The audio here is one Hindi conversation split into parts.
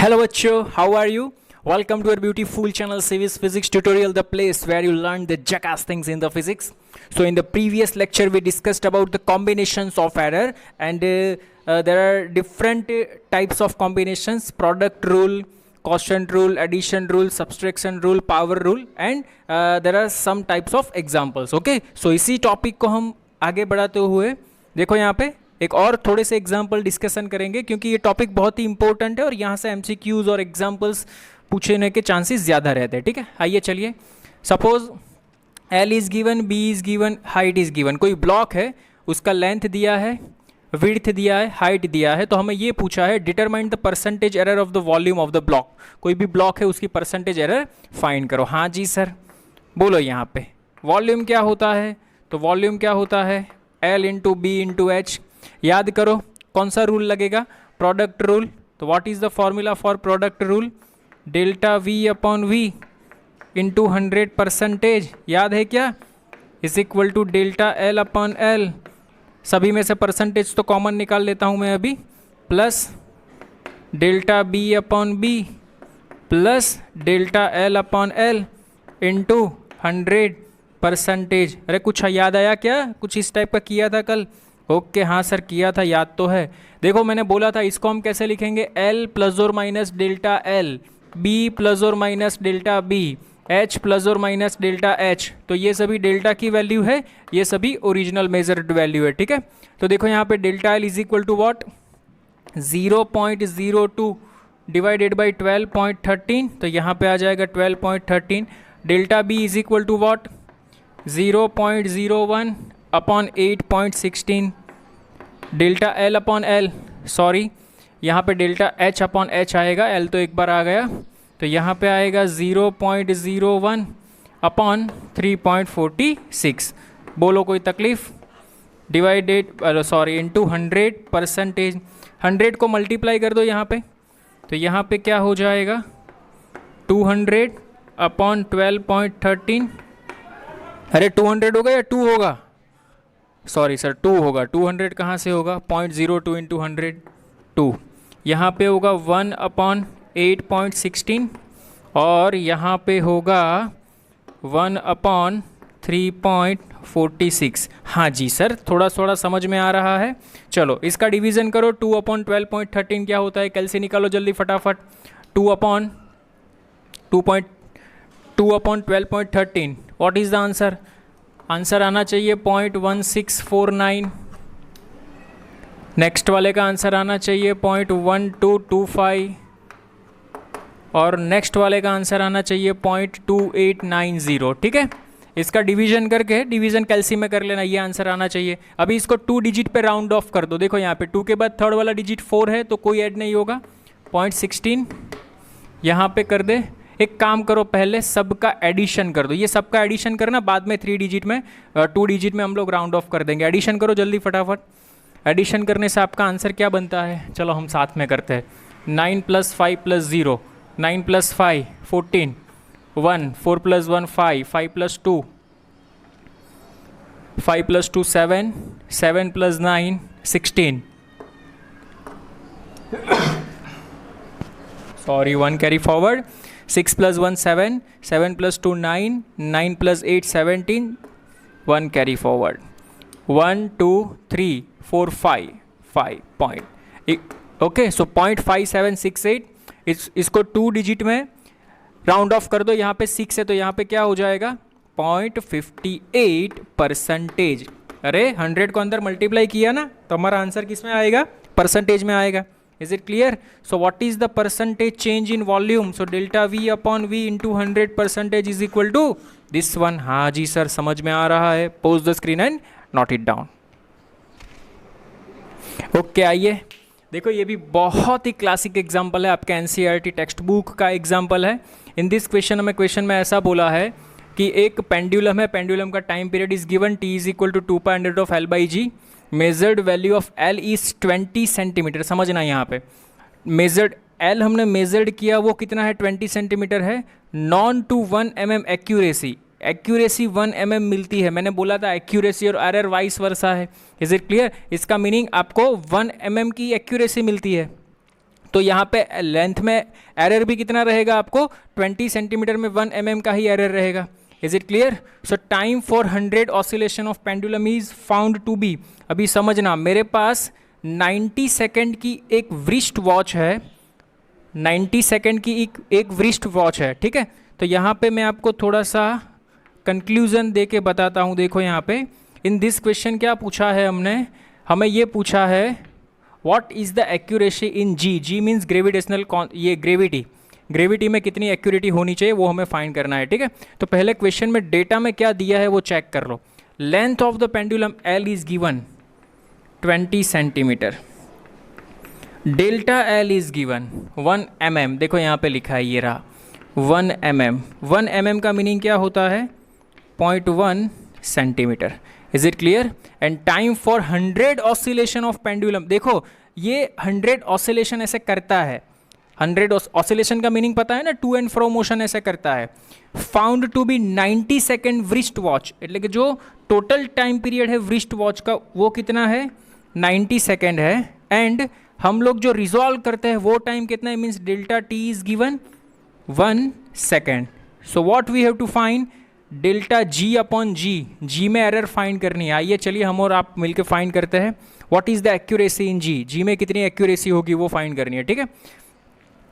Hello bachcho, how are you? Welcome to our beautiful channel Civis Physics Tutorial, the place where you learn the jackass things in the physics. So in the previous lecture we discussed about the combinations of error and there are different types of combinations: product rule, quotient rule, addition rule, subtraction rule, power rule, and there are some types of examples. Okay, so इसी टॉपिक को हम आगे बढ़ाते हुए देखो यहाँ पे एक और थोड़े से एग्जाम्पल डिस्कशन करेंगे, क्योंकि ये टॉपिक बहुत ही इंपॉर्टेंट है और यहाँ से एमसीक्यूज और एग्जाम्पल्स पूछने के चांसेस ज़्यादा रहते हैं. ठीक है, आइए चलिए. Suppose L is given, B is given, height is given. कोई ब्लॉक है, उसका लेंथ दिया है, विड्थ दिया है, हाइट दिया है, तो हमें ये पूछा है determine the percentage error of the volume of the block. कोई भी ब्लॉक है उसकी परसेंटेज एरर फाइंड करो. हाँ जी सर, बोलो. यहाँ पे वॉल्यूम क्या होता है? तो वॉल्यूम क्या होता है? L into B into H. याद करो कौन सा रूल लगेगा? Product rule. तो what is the formula for product rule? Delta V upon V into 100%. याद है क्या? Is equal to delta L upon L. सभी में से परसेंटेज तो कॉमन निकाल लेता हूँ मैं अभी. Plus delta B upon B plus delta L upon L into 100%. अरे कुछ याद आया क्या? कुछ इस टाइप का किया था कल? ओके हाँ सर किया था, याद तो है. देखो मैंने बोला था इसको हम कैसे लिखेंगे? L प्लस और minus delta L, B plus और minus delta B, H plus और माइनस डेल्टा H. तो ये सभी डेल्टा की वैल्यू है, ये सभी ओरिजिनल मेजर्ड वैल्यू है. ठीक है, तो देखो यहाँ पे delta L is equal to what? 0.02 divided by 12.13. तो यहाँ पे आ जाएगा 12.13. Delta B is equal to what? 0.01 upon 8.16. Delta L upon L, sorry यहाँ पे डेल्टा एच अपॉन एच आएगा, एल तो एक बार आ गया, तो यहाँ पे आएगा 0.01 अपॉन 3.46. बोलो कोई तकलीफ? Divided sorry into 100%. 100 को मल्टीप्लाई कर दो यहाँ पे, तो यहाँ पे क्या हो जाएगा? 200 अपॉन 12.13. अरे 200 होगा या 2 होगा? सॉरी सर 2 होगा. 200 कहाँ से होगा? 0.02 इंटू 100, 2. यहाँ पे होगा 1 अपॉन 8.16 और यहाँ पे होगा 1 अपॉन 3.46. हाँ जी सर, थोड़ा थोड़ा समझ में आ रहा है. चलो इसका डिवीज़न करो. 2 अपॉन 12.13 क्या होता है? कैलसी निकालो जल्दी फटाफट. 2 upon 12.13. What is the answer? Answer आना चाहिए 0.1649. नेक्स्ट वाले का आंसर आना चाहिए 0.1225 और नेक्स्ट वाले का आंसर आना चाहिए 0.2890. ठीक है, इसका डिवीजन करके, डिवीजन कैल्सी में कर लेना, ये आंसर आना चाहिए. अभी इसको 2 डिजिट पे राउंड ऑफ कर दो. देखो यहाँ पे 2 के बाद थर्ड वाला डिजिट 4 है तो कोई ऐड नहीं होगा. 0.16 यहाँ पे कर दे. एक काम करो, पहले सबका एडिशन कर दो. ये सबका एडिशन करना, बाद में 3 डिजिट में 2 डिजिट में हम लोग राउंड ऑफ कर देंगे. एडिशन करो जल्दी फटाफट. एडिशन करने से आपका आंसर क्या बनता है? चलो हम साथ में करते हैं. 9 plus 5 plus 0, 9 plus 5 14, 1 4 plus 1 5, 5 plus 2 5 plus 2 7, 7 plus 9 16. Sorry 1 carry forward. 6 plus 1 7, 7 plus 2 9, 9 plus 8 17, 1 carry forward. 1 2 3 4 5 5 point. Okay, so 0.5768. इसको 2 डिजिट में राउंड ऑफ कर दो. यहाँ पे 6 है तो यहाँ पे क्या हो जाएगा? 0.58%. अरे 100 को अंदर मल्टीप्लाई किया ना, तो हमारा आंसर किस में आएगा? परसेंटेज में आएगा. Is it clear? So what is the percentage change in volume? So delta V upon V into 100% is equal to this one. हाँ जी सर, समझ में आ रहा है. Pause the screen and note it down. Okay आइए देखो, ये भी बहुत ही क्लासिक एग्जाम्पल है, आपके NCERT टेक्स्ट बुक का एग्जाम्पल है. इन दिस क्वेश्चन में ऐसा बोला है कि एक पेंडुलम है, पेंडुलम का time period is given t is equal to 2π of L/g. Measured value of L is 20 centimetre. समझना यहाँ पे मेजर्ड L हमने मेजर्ड किया, वो कितना है? 20 सेंटीमीटर है. Known to 1 mm accuracy. Accuracy 1 mm मिलती है. मैंने बोला था एक्यूरेसी और एरर वाइस वर्सा है. Is it clear? इसका मीनिंग आपको 1 mm की एक्यूरेसी मिलती है. तो यहाँ पे लेंथ में एरर भी कितना रहेगा आपको, 20 सेंटीमीटर में 1 mm का ही एरर रहेगा। Is it clear? So time for 100 oscillation of pendulum is found to be, अभी समझना मेरे पास 90 सेकेंड की एक व्रिस्ट वॉच है, 90 सेकेंड की एक व्रिस्ट वॉच है, ठीक है। तो यहाँ पे मैं आपको थोड़ा सा कंक्लूजन दे के बताता हूँ। देखो यहाँ पे इन दिस क्वेश्चन क्या पूछा है हमने, हमें ये पूछा है what is the accuracy in ji, g means gravitational, ये ग्रेविटी में कितनी एक्यूरेटी होनी चाहिए वो हमें फाइंड करना है, ठीक है। तो पहले क्वेश्चन में डेटा में क्या दिया है वो चेक कर लो। Length of the pendulum L is given 20 centimetre, delta L is given 1 mm, देखो यहाँ पे लिखा है ये रहा 1 mm, 1 mm का मीनिंग क्या होता है 0.1 centimetre. Is it clear? And time for 100 oscillation of pendulum, देखो ये 100 ऑसिलेशन ऐसे करता है, 100 ऑसिलेशन का मीनिंग पता है ना, टू एंड फ्रो मोशन ऐसे करता है। Found to be 90 second wrist watch, એટલે કે जो टोटल टाइम पीरियड है व्रिस्ट वॉच का वो कितना है 90 सेकेंड है। एंड हम लोग जो रिजॉल्व करते हैं वो टाइम कितना है, means delta T is given 1 second. So what we have to find delta ji upon G, G में एरर फाइंड करनी है। आइए चलिए हम और आप मिलकर फाइंड करते हैं what is the accuracy in ji, G में कितनी एक्यूरेसी होगी वो फाइंड करनी है, ठीक है।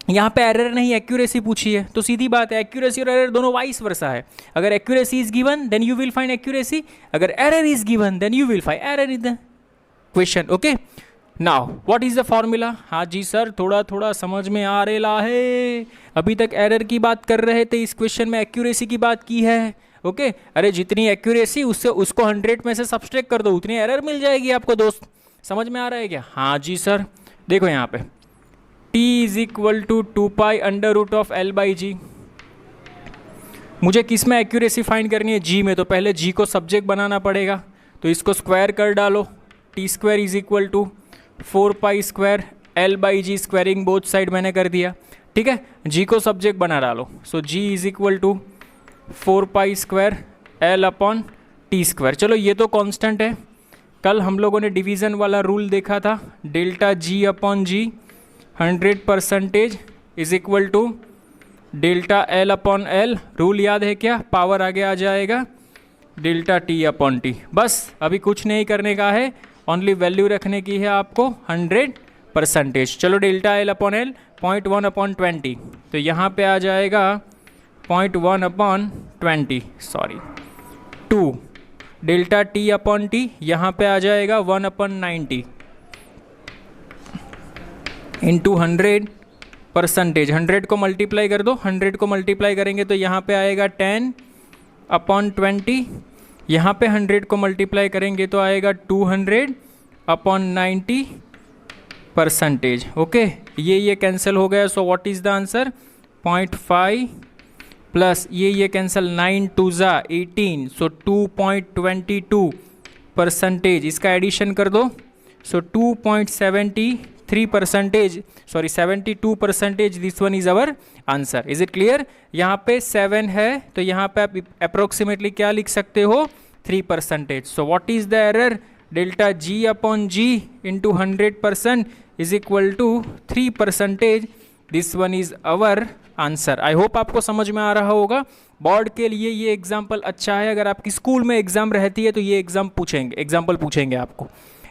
यहाँ पे एरर नहीं एक्यूरेसी पूछी है, तो सीधी बात है एक्यूरेसी और एरर दोनों वाइस वर्सा है। अगर accuracy is given then you will find accuracy, अगर error is given then you will find error in the question. Okay, now what is the formula? हाँ जी सर, थोड़ा थोड़ा समझ में आ रहा है, अभी तक एरर की बात कर रहे थे, इस क्वेश्चन में एक्यूरेसी की बात की है। ओके, अरे जितनी एक्यूरेसी उससे उसको 100 में से सब्सट्रैक्ट कर दो, उतनी एरर मिल जाएगी आपको दोस्त। समझ में आ रहा है क्या? हाँ जी सर। देखो यहाँ पे t is equal to 2 pi under root of L by G. मुझे किस में एक्यूरेसी फाइंड करनी है? जी में। तो पहले जी को सब्जेक्ट बनाना पड़ेगा, तो इसको स्क्वायर कर डालो, T square is equal to 4 pi square L by g, squaring both side मैंने कर दिया, ठीक है। जी को सब्जेक्ट बना डालो, so G is equal to 4 pi square L upon T square. चलो ये तो कांस्टेंट है, कल हम लोगों ने डिवीज़न वाला रूल देखा था, delta ji upon g 100% is equal to delta L upon L, rule याद है क्या? पावर आगे आ जाएगा डेल्टा टी अपॉन टी। बस अभी कुछ नहीं करने का है, ओनली वैल्यू रखने की है आपको 100%। चलो delta L upon L 0.1 upon 20, तो यहाँ पे आ जाएगा 0.1 upon 20, sorry 2। Delta T upon T यहाँ पे आ जाएगा 1 अपॉन 90 इंटू 100%। 100 को मल्टीप्लाई कर दो, 100 को मल्टीप्लाई करेंगे तो यहाँ पे आएगा 10 अपॉन 20, यहाँ पे 100 को मल्टीप्लाई करेंगे तो आएगा 200 अपॉन 90%। ओके, ये कैंसिल हो गया, सो what is the answer 0.5 plus ये कैंसिल 9 2 ज़ा 18, सो 2.22%। इसका एडिशन कर दो, सो 2.73%, sorry 72%। This one is our answer. Is it clear? यहाँ पे 7 है तो यहाँ पे आप अप्रोक्सीमेटली क्या लिख सकते हो 3%। So what is the error? Delta ji upon g into 100% is equal to 3%। This one is our answer. I hope आपको समझ में आ रहा होगा। बोर्ड के लिए ये एग्जाम्पल अच्छा है, अगर आपकी स्कूल में एग्जाम रहती है तो ये एग्जाम्पल पूछेंगे आपको।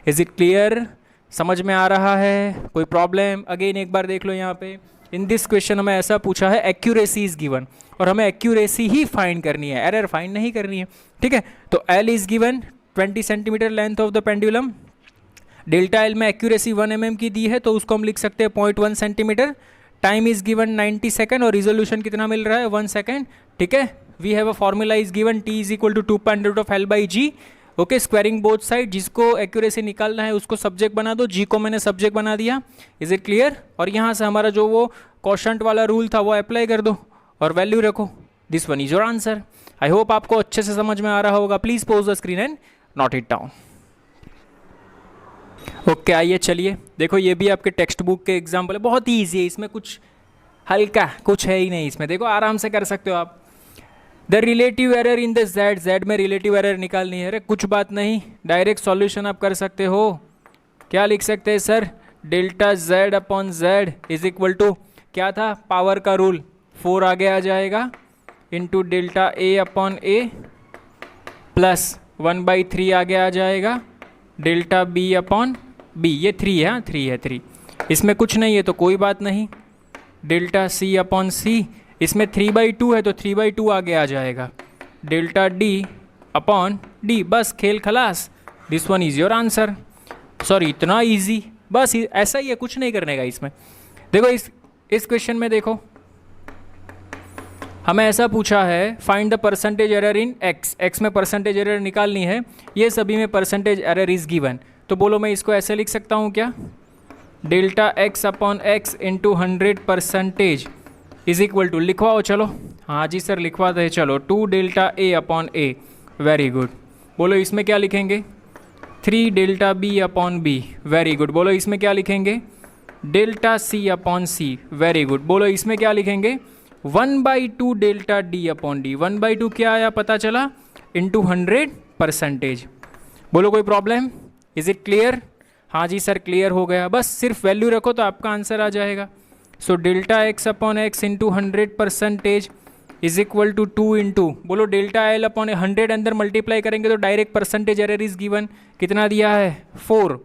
Is it clear? समझ में आ रहा है? कोई प्रॉब्लम? अगेन एक बार देख लो यहाँ पे, इन दिस क्वेश्चन हमें ऐसा पूछा है एक्यूरेसी इज गिवन, और हमें एक्यूरेसी ही फाइंड करनी है, एरर फाइंड नहीं करनी है, ठीक है। तो L is given 20 centimetre length of the pendulum, delta L में एक्यूरेसी 1 mm की दी है तो उसको हम लिख सकते हैं 0.1 centimetre. Time is given 90 second और रिजोल्यूशन कितना मिल रहा है 1 सेकेंड, ठीक है। We have a formula is given T is equal to 2 of L by g. Okay, squaring both side, जिसको एक्यूरेसी निकालना है उसको सब्जेक्ट बना दो, जी को मैंने सब्जेक्ट बना दिया। Is it clear? और यहाँ से हमारा जो वो क्वोशंट वाला रूल था वो अप्लाई कर दो और वैल्यू रखो। This one is your answer. I hope आपको अच्छे से समझ में आ रहा होगा। Please pose the screen and note it down. Okay, आइए चलिए देखो, ये भी आपके टेक्स्ट बुक के एग्जाम्पल है, बहुत ही ईजी है, इसमें कुछ हल्का कुछ है ही नहीं, इसमें देखो आराम से कर सकते हो आप। The relative error in the Z, Z में रिलेटिव एरर निकालनी है। अरे कुछ बात नहीं, डायरेक्ट सॉल्यूशन आप कर सकते हो। क्या लिख सकते हैं sir? Delta Z upon Z is equal to क्या था, पावर का रूल 4 आगे आ जाएगा, into delta A upon A plus 1/3 आगे आ जाएगा, डेल्टा B अपॉन B, ये 3 है, 3 है 3, इसमें कुछ नहीं है तो कोई बात नहीं, डेल्टा C अपॉन C, इसमें 3/2 है तो 3/2 आगे आ जाएगा, डेल्टा D अपॉन D, बस खेल खलास, this one is your answer. Sorry, इतना इजी, बस ऐसा ही है, कुछ नहीं करने का इसमें। देखो इस क्वेश्चन में देखो, हमें ऐसा पूछा है find the percentage error in x में परसेंटेज एरर निकालनी है, ये सभी में परसेंटेज एरर इज गिवन, तो बोलो मैं इसको ऐसे लिख सकता हूँ क्या, delta x upon x into 100% is equal to, लिखवाओ चलो, हाँ जी सर लिखवाते हैं, चलो 2 delta A upon A, very good, बोलो इसमें क्या लिखेंगे, 3 delta B upon B, very good, बोलो इसमें क्या लिखेंगे, delta C upon C, very good, बोलो इसमें क्या लिखेंगे, 1/2 डेल्टा डी अपॉन डी, 1/2 क्या आया पता चला, इंटू 100%, बोलो कोई प्रॉब्लम, इज इट क्लियर, हाँ जी सर क्लियर हो गया, बस सिर्फ वैल्यू रखो तो आपका आंसर आ जाएगा। So delta x upon x into 100% is equal to 2 into, बोलो डेल्टा एल अपॉन 100 अंदर मल्टीप्लाई करेंगे तो direct percentage error is given, कितना दिया है 4,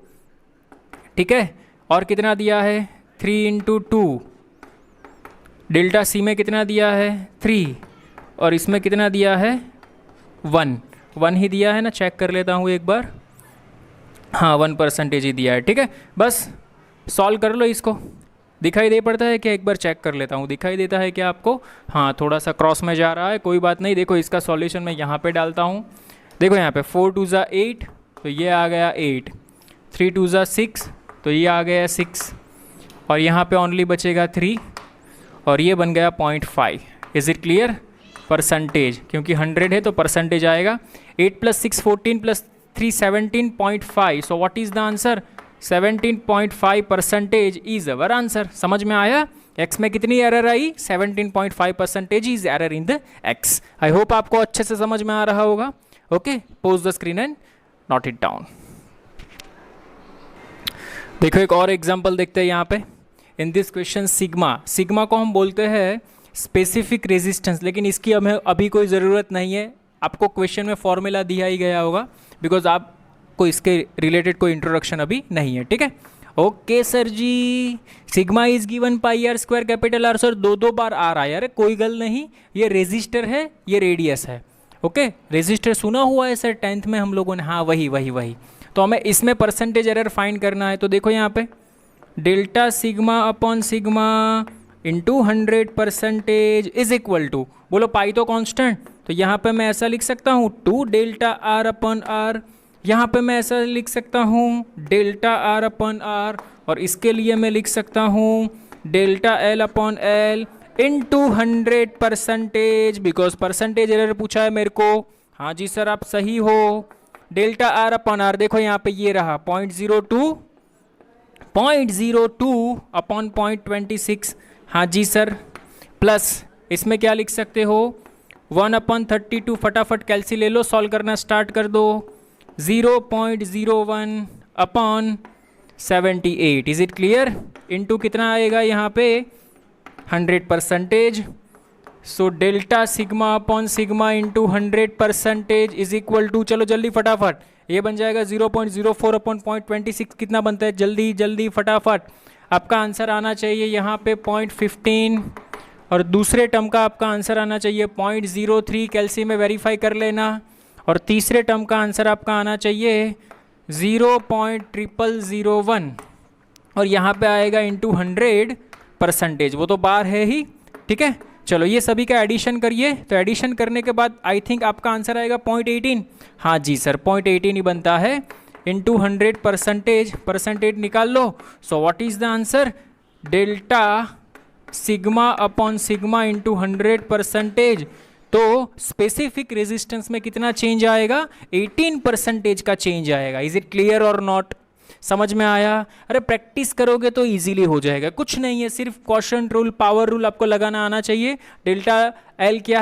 ठीक है, और कितना दिया है 3 इंटू 2, डेल्टा सी में कितना दिया है 3, और इसमें कितना दिया है 1 ही दिया है ना, चेक कर लेता हूँ एक बार, हाँ 1% ही दिया है, ठीक है, बस सॉल्व कर लो इसको, दिखाई दे पड़ता है क्या, एक बार चेक कर लेता हूँ, दिखाई देता है क्या आपको, हाँ थोड़ा सा क्रॉस में जा रहा है, कोई बात नहीं, देखो इसका सॉल्यूशन मैं यहाँ पे डालता हूँ, देखो यहाँ पे 4 2 ज़ा 8 तो ये आ गया 8, 3 2 ज़ा 6 तो ये आ गया 6, और यहाँ पे ओनली बचेगा 3, और ये बन गया 0.5, इज़ इट क्लियर, परसेंटेज, क्योंकि 100 है तो परसेंटेज आएगा, 8 + 6 14 + 3 17.5, सो what is the answer, 17.5% is our answer. समझ में आया, एक्स में कितनी error I, 17.5% is error in the x. I hope आपको अच्छे से समझ में आ रहा होगा। Okay, pose the screen and note it down. देखो एक और एग्जांपल देखते हैं यहाँ पे। इन दिस क्वेश्चन सिग्मा को हम बोलते हैं स्पेसिफिक रेजिस्टेंस, लेकिन इसकी हमें अभी कोई ज़रूरत नहीं है। आपको क्वेश्चन में फॉर्मूला दिया ही गया होगा, बिकॉज आपको इसके रिलेटेड कोई इंट्रोडक्शन अभी नहीं है। ठीक है, okay sir ji. Sigma is given pi R square capital R. Sir दो बार आ रहा है यार, कोई गल नहीं, ये रेजिस्टर है, ये रेडियस है। ओके, रेजिस्टर सुना हुआ है सर 10th में हम लोगों ने, हाँ वही। तो हमें इसमें परसेंटेज एरर फाइंड करना है। तो देखो यहाँ पे delta sigma upon sigma into 100% is equal to, बोलो पाई तो कांस्टेंट, तो यहाँ पे मैं ऐसा लिख सकता हूँ 2 डेल्टा आर अपॉन आर, यहाँ पे मैं ऐसा लिख सकता हूँ डेल्टा आर अपॉन आर, और इसके लिए मैं लिख सकता हूँ delta L upon L into 100%, because percentage error पूछा है मेरे को। हाँ जी सर आप सही हो। डेल्टा आर अपॉन आर देखो यहाँ पे ये रहा 0.02 अपॉन 0.26। हाँ जी सर, प्लस इसमें क्या लिख सकते हो 1/32, फटाफट कैलसी ले लो, सॉल्व करना स्टार्ट कर दो। 0.01 upon 78, is it clear, into कितना आएगा यहाँ पे 100%। So delta sigma upon sigma into 100% is equal to, चलो जल्दी फटाफट, ये बन जाएगा 0.04 अपॉन 0.26, कितना बनता है जल्दी फटाफट। आपका आंसर आना चाहिए यहाँ पे 0.15, और दूसरे टर्म का आपका आंसर आना चाहिए 0.03, कैल्सी में वेरीफाई कर लेना, और तीसरे टर्म का आंसर आपका आना चाहिए 0.0001, और यहाँ पे आएगा इंटू 100%, वो तो बार है ही। ठीक है, चलो ये सभी का एडिशन करिए, तो एडिशन करने के बाद आई थिंक आपका आंसर आएगा 0.18। हाँ जी सर 0.18 ही बनता है, इंटू 100%, परसेंटेज निकाल लो। So what is the answer, delta sigma upon sigma into 100%, तो स्पेसिफिक रेजिस्टेंस में कितना चेंज आएगा, 18% का चेंज आएगा। Is it clear or not, समझ में आया? अरे प्रैक्टिस करोगे तो इजीली हो जाएगा, कुछ नहीं है, सिर्फ क्वोशंट रूल, पावर रूल आपको लगाना आना चाहिए। डेल्टा एल क्या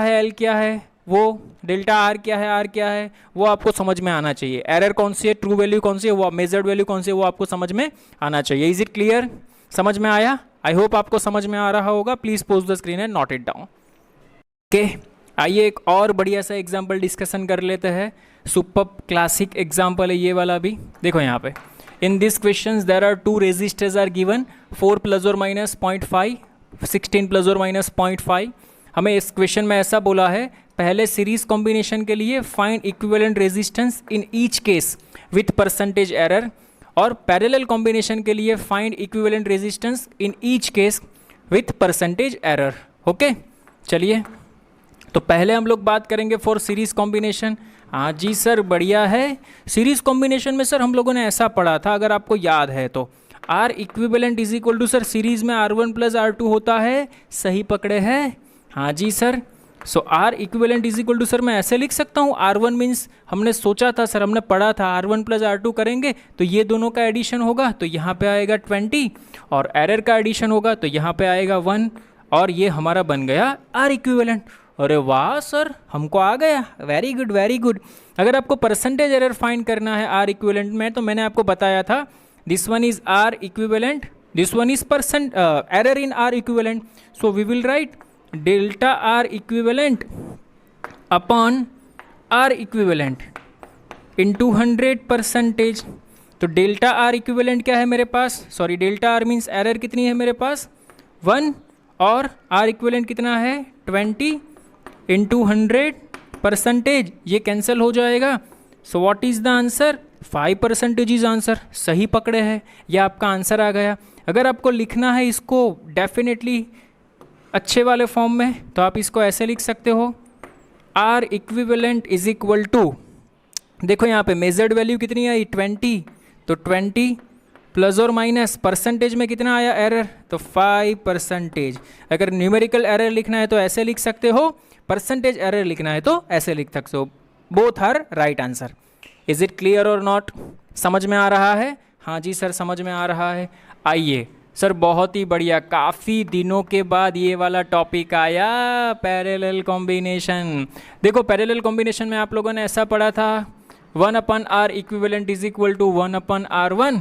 है, वो डेल्टा आर क्या है, आर क्या है, वो आपको समझ में आना चाहिए। एरर कौन सी है, ट्रू वैल्यू कौन सी है, वो मेजर्ड वैल्यू कौन सी है, वो आपको समझ में आना चाहिए। Is it clear? समझ में आया? आई होप आपको समझ में आ रहा होगा। Please pose the screen and note it down. Okay, आइए एक और बढ़िया सा एग्जाम्पल डिस्कशन कर लेते हैं। सुपर क्लासिक एग्जाम्पल है ये वाला भी। देखो यहाँ पे in this question there are two resistors are given, 4 + or -0.5, 16 + or -0.5। हमें इस क्वेश्चन में ऐसा बोला है, पहले सीरीज कॉम्बिनेशन के लिए find equivalent resistance in each case with percentage error, और पैरेलल कॉम्बिनेशन के लिए find equivalent resistance in each case with percentage error. Okay, चलिए तो पहले हम लोग बात करेंगे फॉर सीरीज कॉम्बिनेशन। हाँ जी सर, बढ़िया है। सीरीज कॉम्बिनेशन में सर हम लोगों ने ऐसा पढ़ा था, अगर आपको याद है तो, R equivalent is equal to sir series में R1 + R2 होता है। सही पकड़े हैं? हाँ जी sir. So R equivalent is equal to sir मैं ऐसे लिख सकता हूँ, R1 मीन्स हमने सोचा था सर, हमने पढ़ा था R1 + R2 करेंगे तो ये दोनों का एडिशन होगा तो यहाँ पे आएगा 20, और एरर का एडिशन होगा तो यहाँ पे आएगा 1, और ये हमारा बन गया आर इक्विवेलेंट। अरे वाह सर, हमको आ गया, वेरी गुड वेरी गुड। अगर आपको परसेंटेज एरर फाइंड करना है आर इक्विवेलेंट में, तो मैंने आपको बताया था this one is R equivalent, this one is percent error in R equivalent. So we will write delta R equivalent upon R equivalent into 100%। तो डेल्टा आर इक्विवेलेंट क्या है मेरे पास, sorry delta R means error कितनी है मेरे पास 1, और आर इक्विवेलेंट कितना है 20 इंटू 100%। ये कैंसिल हो जाएगा। So what is the answer, 5% is answer. सही पकड़े हैं, यह आपका आंसर आ गया। अगर आपको लिखना है इसको डेफिनेटली अच्छे वाले फॉर्म में, तो आप इसको ऐसे लिख सकते हो, R equivalent is equal to, देखो यहाँ पे मेजर्ड वैल्यू कितनी आई 20, तो 20 प्लस और माइनस परसेंटेज में कितना आया एरर, तो 5%। अगर न्यूमेरिकल एरर लिखना है तो ऐसे लिख सकते हो, परसेंटेज एरर लिखना है तो ऐसे लिख सकते हो। Both are right answer. Is it clear or not? समझ में आ रहा है? हाँ जी सर, समझ में आ रहा है। आइए सर, बहुत ही बढ़िया, काफ़ी दिनों के बाद ये वाला टॉपिक आया, पैरेलल कॉम्बिनेशन। देखो पैरेलल कॉम्बिनेशन में आप लोगों ने ऐसा पढ़ा था, 1/R equivalent is equal to 1/R1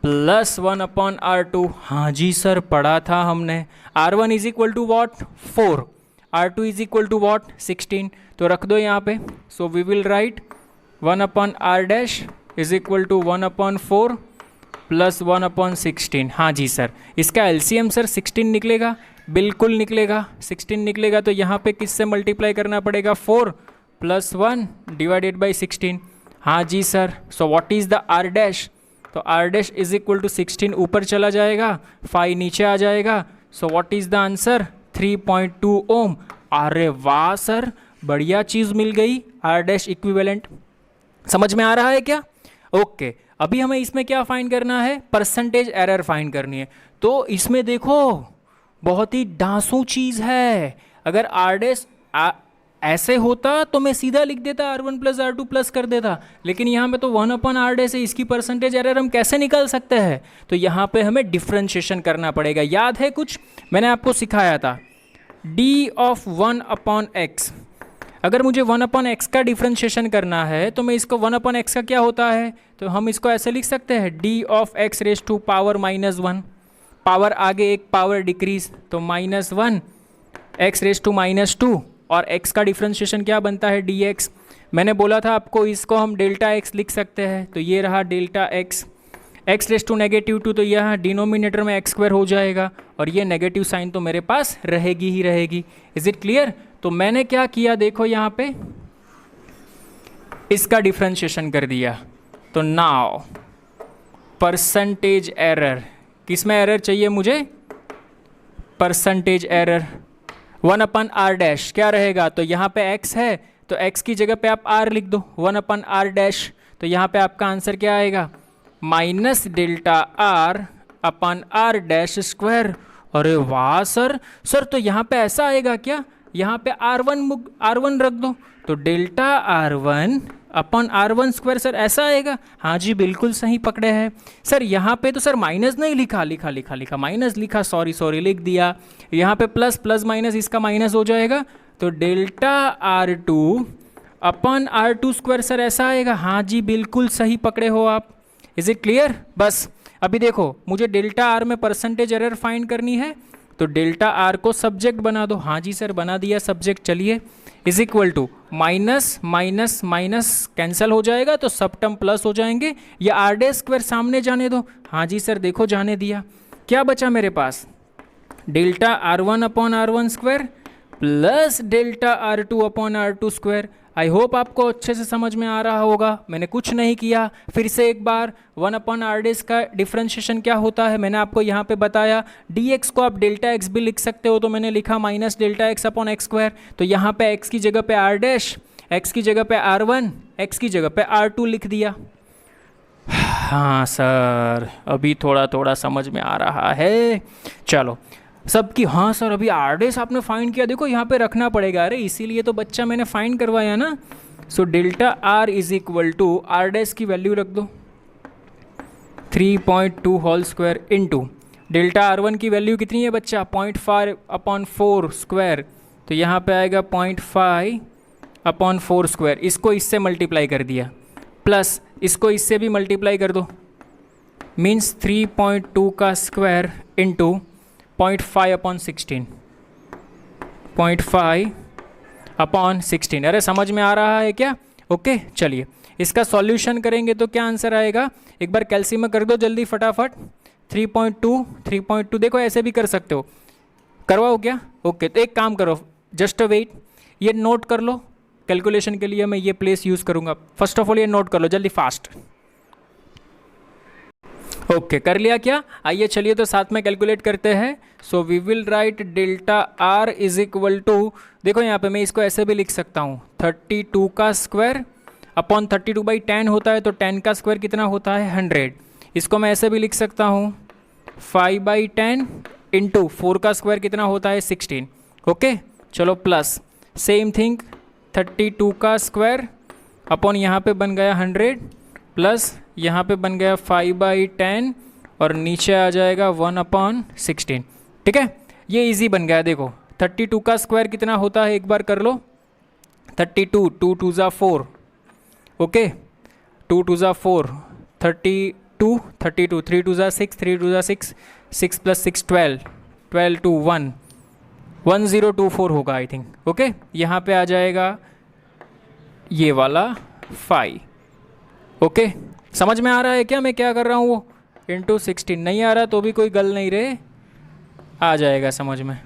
plus 1/R2। हाँ जी सर, पढ़ा था हमने। R1 is equal to what 4, R2 is equal to what 16। तो रख दो यहाँ पे। So we will write 1/R' is equal to 1/4 plus 1/16। हाँ जी सर, इसका एलसीएम सर 16 निकलेगा, बिल्कुल निकलेगा। 16 निकलेगा तो यहाँ पे किससे मल्टीप्लाई करना पड़ेगा, 4 + 1 डिवाइडेड बाई 16। हाँ जी sir. So what is the R', तो R' इज इक्वल टू 16 ऊपर चला जाएगा, 5 नीचे आ जाएगा। So what is the answer, 3.2 ohm. अरे वाह सर, बढ़िया चीज़ मिल गई, R' इक्विवेलेंट। समझ में आ रहा है क्या? ओके, अभी हमें इसमें क्या फाइंड करना है, परसेंटेज एरर फाइंड करनी है। तो इसमें देखो बहुत ही डांसू चीज़ है। अगर R' ऐसे होता तो मैं सीधा लिख देता R1 + R2 प्लस कर देता, लेकिन यहाँ पे तो 1/R' है, इसकी परसेंटेज एरर हम कैसे निकाल सकते हैं? तो यहाँ पे हमें डिफ्रेंशिएशन करना पड़ेगा। याद है कुछ मैंने आपको सिखाया था, d of 1/x। अगर मुझे 1/x का डिफ्रेंशिएशन करना है तो मैं इसको 1/x का क्या होता है, तो हम इसको ऐसे लिख सकते हैं, d of x raised to power -1, power आगे एक पावर डिक्रीज तो -1, x raised to -2, और x का डिफ्रेंशिएशन क्या बनता है, dx। मैंने बोला था आपको इसको हम डेल्टा x लिख सकते हैं, तो ये रहा delta x। x raise to -2 तो यहाँ डिनोमिनेटर में x² हो जाएगा, और ये नेगेटिव साइन तो मेरे पास रहेगी ही रहेगी। Is it clear? तो मैंने क्या किया, देखो यहाँ पे इसका डिफ्रेंशिएशन कर दिया। तो नाउ परसेंटेज एरर, किस में एरर चाहिए मुझे, परसेंटेज एरर 1/R' क्या रहेगा, तो यहाँ पे x है तो x की जगह पे आप r लिख दो, 1/R'। तो यहाँ पे आपका आंसर क्या आएगा, -ΔR/R'²। अरे वाह सर, सर तो यहाँ पे ऐसा आएगा क्या, यहाँ पे R1 रख दो, तो डेल्टा R1/R1² सर ऐसा आएगा। हाँ जी, बिल्कुल सही पकड़े हैं सर। यहाँ पे तो सर माइनस नहीं लिखा माइनस लिखा, सॉरी लिख दिया। यहाँ पे प्लस माइनस इसका माइनस हो जाएगा, तो डेल्टा R2 अपन R2 स्क्वायर सर ऐसा आएगा। हाँ जी बिल्कुल सही पकड़े हो आप। Is it clear? बस अभी देखो मुझे डेल्टा R में परसेंटेज एरर फाइंड करनी है, तो डेल्टा R को सब्जेक्ट बना दो। हाँ जी सर बना दिया सब्जेक्ट। चलिए is equal to minus minus minus cancel हो जाएगा तो सब टर्म प्लस हो जाएंगे, या आर डे स्क्वायर सामने जाने दो। हाँ जी सर देखो जाने दिया। क्या बचा मेरे पास? Delta R1 upon R1 square plus delta R2 upon R2 square. I hope आपको अच्छे से समझ में आ रहा होगा। मैंने कुछ नहीं किया। फिर से एक बार 1 अपॉन आर डेज का डिफ्रेंशिएशन क्या होता है मैंने आपको यहाँ पे बताया। dx को आप डेल्टा x भी लिख सकते हो, तो मैंने लिखा minus delta x upon x square. तो यहाँ पे x की जगह पे r डैश, x की जगह पे R1, x की जगह पे R2 लिख दिया। हाँ सर अभी थोड़ा थोड़ा समझ में आ रहा है। चलो सबकी, हाँ सर अभी आर डेस आपने फाइंड किया, देखो यहाँ पे रखना पड़ेगा। अरे इसीलिए तो बच्चा मैंने फाइंड करवाया ना। So delta R is equal to R dash की वैल्यू रख दो 3.2 whole square into delta R1 की वैल्यू कितनी है बच्चा? 0.5 अपॉन 4 स्क्वायर। तो यहाँ पे आएगा 0.5 अपॉन 4 स्क्वायर। इसको इससे मल्टीप्लाई कर दिया, प्लस इसको इससे भी मल्टीप्लाई कर दो, मीन्स 3.2 का स्क्वायर इंटू 0.5 अपॉन 16, 0.5 अपॉन 16। अरे समझ में आ रहा है क्या? ओके चलिए इसका सॉल्यूशन करेंगे तो क्या आंसर आएगा? एक बार कैल्सी में कर दो जल्दी फटाफट। 3.2 देखो ऐसे भी कर सकते हो, करवाओ क्या? ओके तो एक काम करो, जस्ट वेट, ये नोट कर लो। कैलकुलेशन के लिए मैं ये प्लेस यूज़ करूँगा। फर्स्ट ऑफ ऑल ये नोट कर लो जल्दी फास्ट। ओके कर लिया क्या? आइए चलिए तो साथ में कैलकुलेट करते हैं। So we will write delta R is equal to, देखो यहाँ पे मैं इसको ऐसे भी लिख सकता हूँ 32 का स्क्वायर अपॉन 32/10 होता है, तो 10 का स्क्वायर कितना होता है? 100। इसको मैं ऐसे भी लिख सकता हूँ 5/10 इंटू 4 का स्क्वायर कितना होता है? 16। ओके चलो प्लस सेम थिंग 32 का स्क्वायर अपॉन यहाँ पे बन गया 100 प्लस यहाँ पे बन गया 5/10 और नीचे आ जाएगा 1/16। ठीक है ये इजी बन गया। देखो 32 का स्क्वायर कितना होता है एक बार कर लो। 32 2 2 ज़ा 4, ओके 2 2 ज़ा 4, 32 32 3 2 ज़ा 6, 3 2 ज़ा 6, 6 प्लस 6 12, 12 2 1, 1024 होगा आई थिंक। ओके यहाँ पे आ जाएगा ये वाला 5। ओके समझ में आ रहा है क्या मैं क्या कर रहा हूँ? वो इंटू 16 नहीं आ रहा तो भी कोई गल नहीं रहे, आ जाएगा समझ में।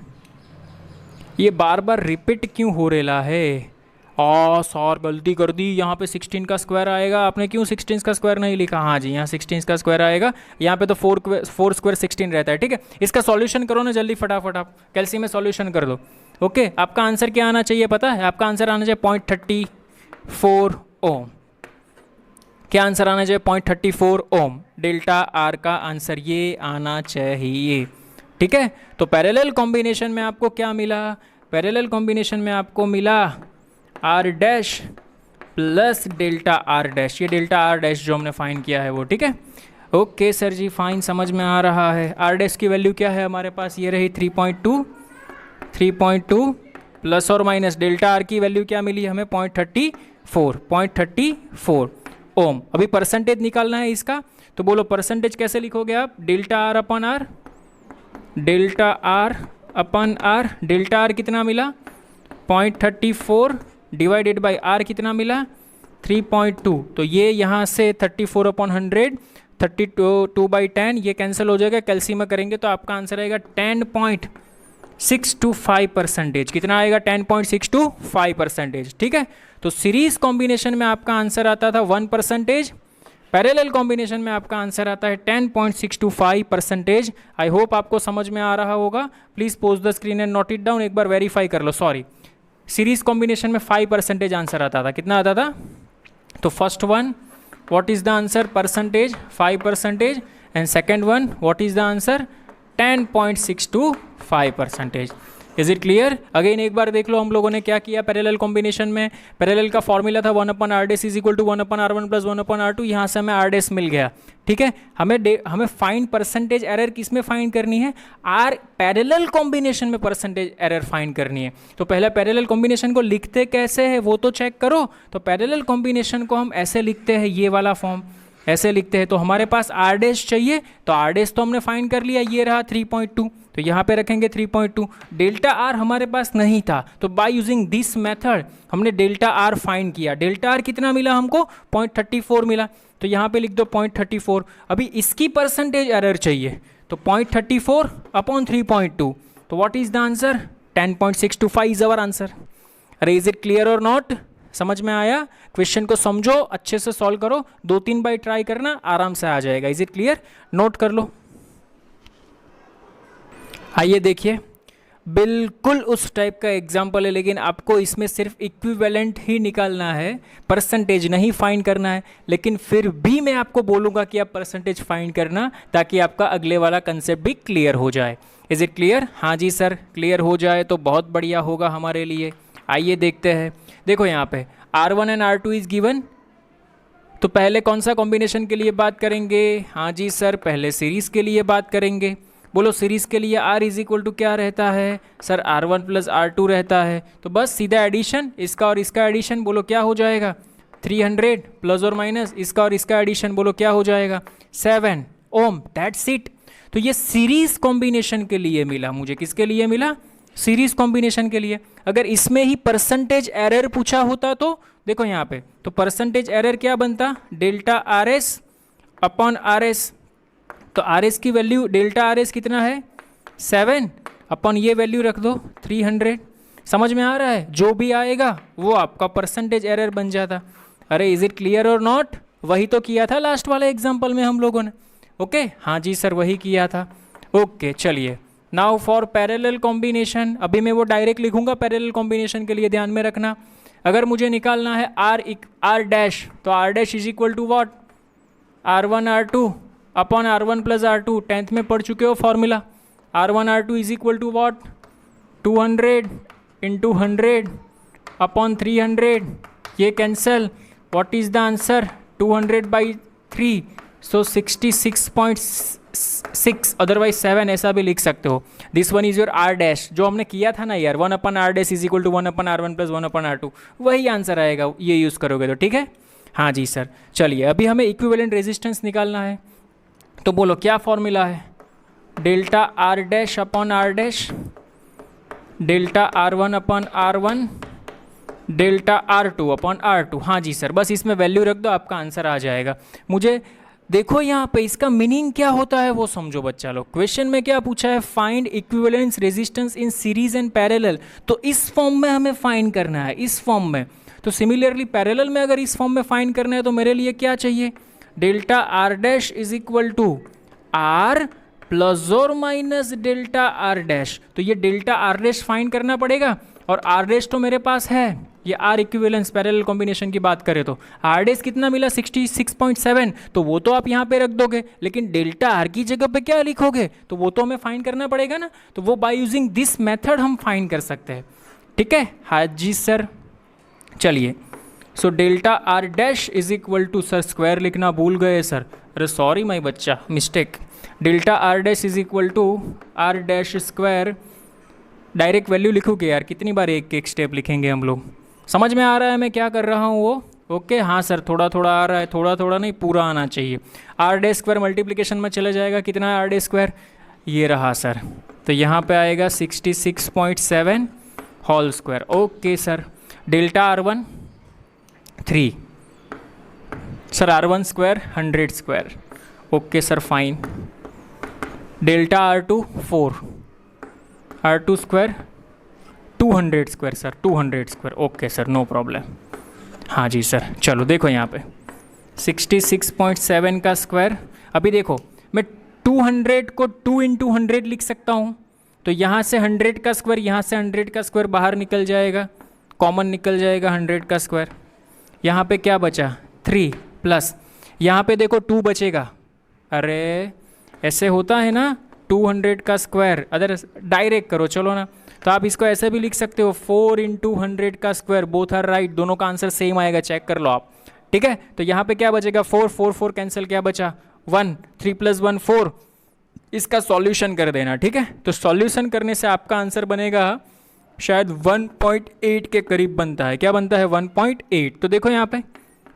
ये बार बार रिपीट क्यों हो रहा है? सर गलती कर दी, यहाँ पे 16 का स्क्वायर आएगा। आपने क्यों 16 का स्क्वायर नहीं लिखा? हाँ जी यहाँ 16 का स्क्वायर आएगा, यहाँ पे तो 4 स्क्वायर 16 रहता है। ठीक है इसका सॉल्यूशन करो ना जल्दी फटाफट, आप कैल्सी में सॉल्यूशन कर दो। ओके आपका आंसर क्या आना चाहिए पता है? आपका आंसर आना चाहिए 0.34 ओम। क्या आंसर आना चाहिए? 0.34 ओम। डेल्टा आर का आंसर ये आना चाहिए। ठीक है तो पैरेलल कॉम्बिनेशन में आपको क्या मिला? पैरेलल कॉम्बिनेशन में आपको मिला R dash plus delta R dash, ये डेल्टा आर डैश जो हमने फाइंड किया है वो। ठीक है ओके सर जी फाइन समझ में आ रहा है। आर डैश की वैल्यू क्या है हमारे पास? ये रही 3.2 प्लस और माइनस डेल्टा आर की वैल्यू क्या मिली हमें? 0.34 ओम। अभी परसेंटेज निकालना है इसका, तो बोलो परसेंटेज कैसे लिखोगे आप? Delta R upon R, delta R upon R. Delta R कितना मिला? 0.34 डिवाइडेड बाई आर कितना मिला? 3.2। तो ये यहाँ से 34/100, 32/10 ये कैंसिल हो जाएगा। कैल्सी में करेंगे तो आपका आंसर आएगा 10.625%। कितना आएगा? 10.625%। ठीक है तो सीरीज कॉम्बिनेशन में आपका आंसर आता था 1%, पैरेलल कॉम्बिनेशन में आपका आंसर आता है 10.625%। आई होप आपको समझ में आ रहा होगा। Please pose the screen and note it down. एक बार वेरीफाई कर लो। सॉरी सीरीज कॉम्बिनेशन में 5% आंसर आता था। कितना आता था? तो first one what is the answer? Percentage 5%, and second one what is the answer? 10.625%। Is it clear? Again एक बार देख लो हम लोगों ने क्या किया पैरेलल कॉम्बिनेशन में। पैरेलल का फॉर्मूला था 1/r dash is equal to 1/r1 plus 1/r2। यहाँ से हमें r डैश मिल गया, ठीक है। हमें फाइंड परसेंटेज एरर किस में फाइंड करनी है? आर पैरेलल कॉम्बिनेशन में परसेंटेज एरर फाइंड करनी है। तो पहले पैरेलल कॉम्बिनेशन को लिखते कैसे है वो तो चेक करो। तो पैरेलल कॉम्बिनेशन को हम ऐसे लिखते हैं, ये वाला फॉर्म ऐसे लिखते हैं। तो हमारे पास r डैश चाहिए, तो r डैश तो हमने फाइंड कर लिया, ये रहा 3.2, तो यहाँ पे रखेंगे 3.2। डेल्टा r हमारे पास नहीं था, तो बाय यूजिंग दिस मेथड हमने डेल्टा r फाइंड किया। डेल्टा r कितना मिला हमको? 0.34 मिला, तो यहाँ पे लिख दो 0.34। अभी इसकी परसेंटेज एरर चाहिए, तो 0.34 अपॉन 3.2, तो what is the answer? 10.625 is our answer. अरे is it clear or not? समझ में आया? क्वेश्चन को समझो, अच्छे से सॉल्व करो, 2-3 बार ट्राई करना, आराम से आ जाएगा। Is it clear? नोट कर लो। आइए देखिए, बिल्कुल उस टाइप का एग्जाम्पल है, लेकिन आपको इसमें सिर्फ इक्विवेलेंट ही निकालना है, परसेंटेज नहीं फाइंड करना है। लेकिन फिर भी मैं आपको बोलूँगा कि आप परसेंटेज फाइंड करना, ताकि आपका अगले वाला कंसेप्ट भी क्लियर हो जाए। Is it clear? हाँ जी सर, क्लियर हो जाए तो बहुत बढ़िया होगा हमारे लिए। आइए देखते हैं। देखो यहाँ पे R1 and R2 is given, तो पहले कौन सा कॉम्बिनेशन के लिए बात करेंगे? हाँ जी सर, पहले सीरीज़ के लिए बात करेंगे। बोलो सीरीज़ के लिए R इज इक्वल टू क्या रहता है? सर R1 प्लस R2 रहता है। तो बस सीधा एडिशन, इसका और इसका एडिशन, बोलो क्या हो जाएगा? 300 प्लस और माइनस इसका और इसका एडिशन, बोलो क्या हो जाएगा? 7 ओम। That's it. तो ये सीरीज़ कॉम्बिनेशन के लिए मिला मुझे। किसके लिए मिला? सीरीज कॉम्बिनेशन के लिए। अगर इसमें ही परसेंटेज एरर पूछा होता तो देखो यहाँ पे, तो परसेंटेज एरर क्या बनता? Delta R S upon R S. तो आर एस की वैल्यू, डेल्टा आर एस कितना है? 7 अपॉन ये वैल्यू रख दो 300। समझ में आ रहा है? जो भी आएगा वो आपका परसेंटेज एरर बन जाता। अरे is it clear or not? वही तो किया था लास्ट वाले एग्जाम्पल में हम लोगों ने। ओके हाँ जी सर, वही किया था। ओके चलिए, नाउ फॉर पैरेलल कॉम्बिनेशन, अभी मैं वो डायरेक्ट लिखूंगा पैरेलल कॉम्बिनेशन के लिए, ध्यान में रखना। अगर मुझे निकालना है आर डैश, तो R dash is equal to what? R1 R2 upon R1 plus R2। 10th में पढ़ चुके हो formula. R1 R2 is equal to what? 200 into 100 upon 300। ये cancel, what is the answer? 200/3, so 66.6, otherwise 7 ऐसा भी लिख सकते हो। This one is your R dash, जो हमने किया था ना यार, 1/r dash is equal to 1/r1 plus 1/r2, वही आंसर आएगा, ये यूज़ करोगे तो। ठीक है हाँ जी सर। चलिए अभी हमें इक्विवेलेंट रेजिस्टेंस निकालना है, तो बोलो क्या फॉर्मूला है? Delta R dash upon R dash, delta R1 upon R1, delta R2 upon R2। हाँ जी सर, बस इसमें वैल्यू रख दो, आपका आंसर आ जाएगा। मुझे देखो यहाँ पे इसका मीनिंग क्या होता है वो समझो बच्चा लोग। क्वेश्चन में क्या पूछा है? Find equivalence resistance in series and parallel. तो इस फॉर्म में हमें फाइंड करना है, इस फॉर्म में। तो सिमिलरली पैरेलल में अगर इस फॉर्म में फाइंड करना है, तो मेरे लिए क्या चाहिए? Delta R dash is equal to R plus और माइनस डेल्टा आर डैश। तो ये डेल्टा आर डैश फाइंड करना पड़ेगा, और आर डैश तो मेरे पास है। ये आर इक्विवेलेंस पैरेलल कॉम्बिनेशन की बात करें तो आर डैश कितना मिला? 66.7, तो वो तो आप यहाँ पे रख दोगे, लेकिन डेल्टा आर की जगह पे क्या लिखोगे? तो वो तो हमें फाइंड करना पड़ेगा ना। तो वो बाय यूजिंग दिस मेथड हम फाइंड कर सकते हैं। ठीक है हाँ जी सर। चलिए, so delta R dash is equal to, sir square लिखना भूल गए सर, अरे सॉरी माई बच्चा, mistake. Delta R dash is equal to R dash square, direct value लिखोगे यार, कितनी बार एक एक स्टेप लिखेंगे हम लोग। समझ में आ रहा है मैं क्या कर रहा हूँ वो? ओके हाँ सर, थोड़ा थोड़ा आ रहा है, थोड़ा थोड़ा नहीं पूरा आना चाहिए। आर डैश स्क्वायर मल्टीप्लिकेशन में चला जाएगा, कितना है आर डैश स्क्वायर? ये रहा सर, तो यहाँ पे आएगा 66.7 whole square. Okay sir, delta R1 3, sir R1 square 100 square. Okay sir fine. Delta R2 4, R2 square 200 square sir, 200 square. Okay sir no problem. हाँ जी सर। चलो देखो यहाँ पे 66.7 का स्क्वायर, अभी देखो मैं 200 को 2 इंटू 100 लिख सकता हूँ, तो यहाँ से 100 का स्क्वायर, यहाँ से 100 का स्क्वायर बाहर निकल जाएगा, कॉमन निकल जाएगा 100 का स्क्वायर। यहाँ पे क्या बचा? 3 प्लस यहाँ पे देखो 2 बचेगा। अरे ऐसे होता है ना, 200 का स्क्वायर, अदर डायरेक्ट करो चलो ना, तो आप इसको ऐसे भी लिख सकते हो 4 इंटू 100 का स्क्वायर, बोथ आर राइट, दोनों का आंसर सेम आएगा, चेक कर लो आप। ठीक है, तो यहाँ पे क्या बचेगा 4 4 4 कैंसिल, क्या बचा 1, 3 + 1 4। इसका सॉल्यूशन कर देना। ठीक है, तो सॉल्यूशन करने से आपका आंसर बनेगा शायद 1.8 के करीब बनता है। क्या बनता है 1.8। तो देखो यहाँ पे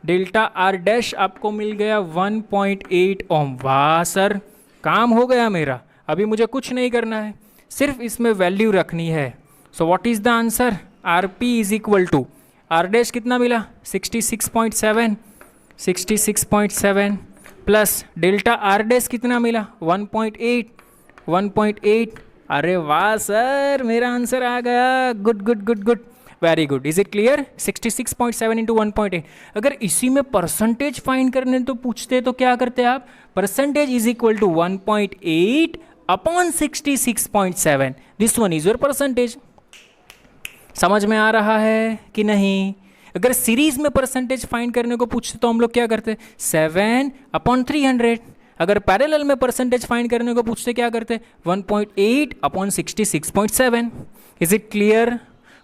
डेल्टा आर डैश आपको मिल गया 1.8 ओम। वाह सर, काम हो गया मेरा, अभी मुझे कुछ नहीं करना है, सिर्फ इसमें वैल्यू रखनी है। So what is the answer, R P is equal to R dash कितना मिला 66.7 प्लस डेल्टा आर डैश कितना मिला 1.8। अरे वाह सर, मेरा आंसर आ गया। Good good good good, very good. Is it clear? 66.7 into 1.8। अगर इसी में परसेंटेज फाइंड करने तो पूछते तो क्या करते आप, percentage is equal to 1.8 upon 66.7। This one is your percentage. समझ में आ रहा है कि नहीं? अगर सीरीज में परसेंटेज फाइंड करने को पूछते तो हम लोग क्या करते 7/300। अगर पैरेलल में परसेंटेज फाइंड करने को पूछते क्या करते 1.8/66.7। Is it clear?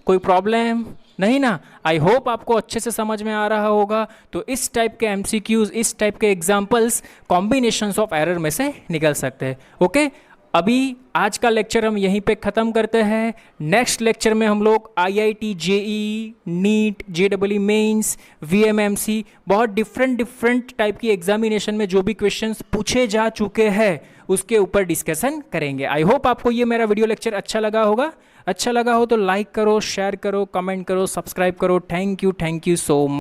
कोई प्रॉब्लम नहीं ना? आई होप आपको अच्छे से समझ में आ रहा होगा। तो इस टाइप के एमसीक्यूज, इस टाइप के एग्जांपल्स कॉम्बिनेशंस ऑफ एरर में से निकल सकते हैं। ओके, अभी आज का लेक्चर हम यहीं पे ख़त्म करते हैं। नेक्स्ट लेक्चर में हम लोग IIT JEE, NEET, JEE Mains, VMMC, बहुत डिफरेंट टाइप की एग्जामिनेशन में जो भी क्वेश्चंस पूछे जा चुके हैं उसके ऊपर डिस्कशन करेंगे। आई होप आपको ये मेरा वीडियो लेक्चर अच्छा लगा होगा। अच्छा लगा हो तो लाइक करो, शेयर करो, कमेंट करो, सब्सक्राइब करो। Thank you so much.